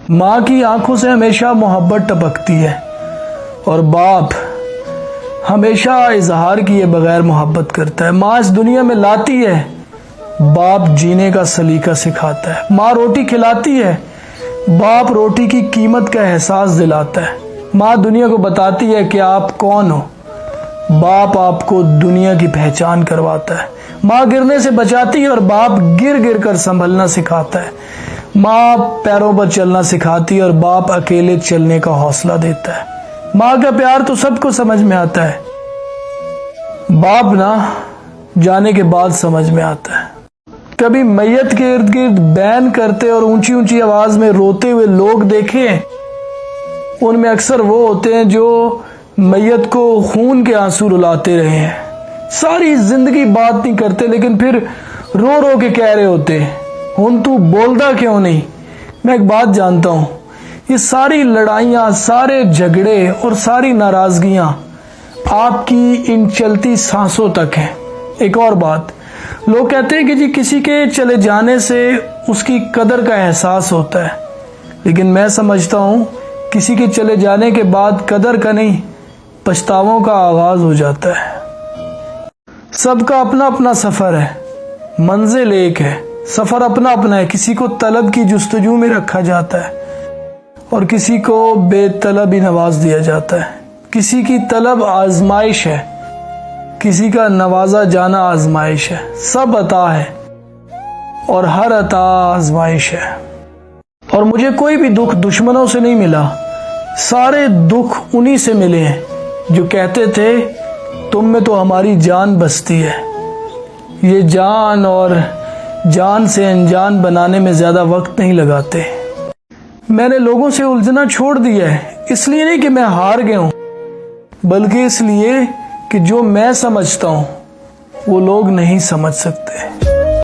ماں کی آنکھوں سے ہمیشہ محبت ٹپکتی ہے اور باپ ہمیشہ اظہار کیے بغیر محبت کرتا ہے۔ ماں اس دنیا میں لاتی ہے، باپ جینے کا سلیقہ سکھاتا ہے۔ ماں روٹی کھلاتی ہے، باپ روٹی کی قیمت کا احساس دلاتا ہے۔ ماں دنیا کو بتاتی ہے کہ آپ کون ہو، باپ آپ کو دنیا کی پہچان کرواتا ہے۔ ماں گرنے سے بچاتی ہے اور باپ گر گر کر سنبھلنا سکھاتا ہے۔ ماں پیروں پر چلنا سکھاتی ہے اور باپ اکیلے چلنے کا حوصلہ دیتا ہے۔ ماں کا پیار تو سب کو سمجھ میں آتا ہے، باپ نہ جانے کے بعد سمجھ میں آتا ہے۔ کبھی میت کے ارد گرد بین کرتے اور اونچی اونچی آواز میں روتے ہوئے لوگ دیکھے ہیں؟ ان میں اکثر وہ ہوتے ہیں جو میت کو خون کے آنسو رلاتے رہے ہیں، ساری زندگی بات نہیں کرتے لیکن پھر رو رو کے کہہ رہے ہوتے ہیں ہن تو بولدا کیوں نہیں۔ میں ایک بات جانتا ہوں، یہ ساری لڑائیاں، سارے جھگڑے اور ساری ناراضگیاں آپ کی ان چلتی سانسوں تک ہیں۔ ایک اور بات، لوگ کہتے ہیں کہ جی کسی کے چلے جانے سے اس کی قدر کا احساس ہوتا ہے، لیکن میں سمجھتا ہوں کسی کے چلے جانے کے بعد قدر کا نہیں، پچھتاووں کا آغاز ہو جاتا ہے۔ سب کا اپنا اپنا سفر ہے، منزل ایک ہے، سفر اپنا اپنا ہے۔ کسی کو طلب کی جستجو میں رکھا جاتا ہے اور کسی کو بے طلب ہی نواز دیا جاتا ہے۔ کسی کی طلب آزمائش ہے، کسی کا نوازا جانا آزمائش ہے۔ سب عطا ہے اور ہر عطا آزمائش ہے۔ اور مجھے کوئی بھی دکھ دشمنوں سے نہیں ملا، سارے دکھ انہی سے ملے ہیں جو کہتے تھے تم میں تو ہماری جان بستی ہے۔ یہ جان اور جان سے انجان بنانے میں زیادہ وقت نہیں لگاتے۔ میں نے لوگوں سے الجھنا چھوڑ دیا ہے، اس لیے نہیں کہ میں ہار گیا ہوں، بلکہ اس لیے کہ جو میں سمجھتا ہوں وہ لوگ نہیں سمجھ سکتے۔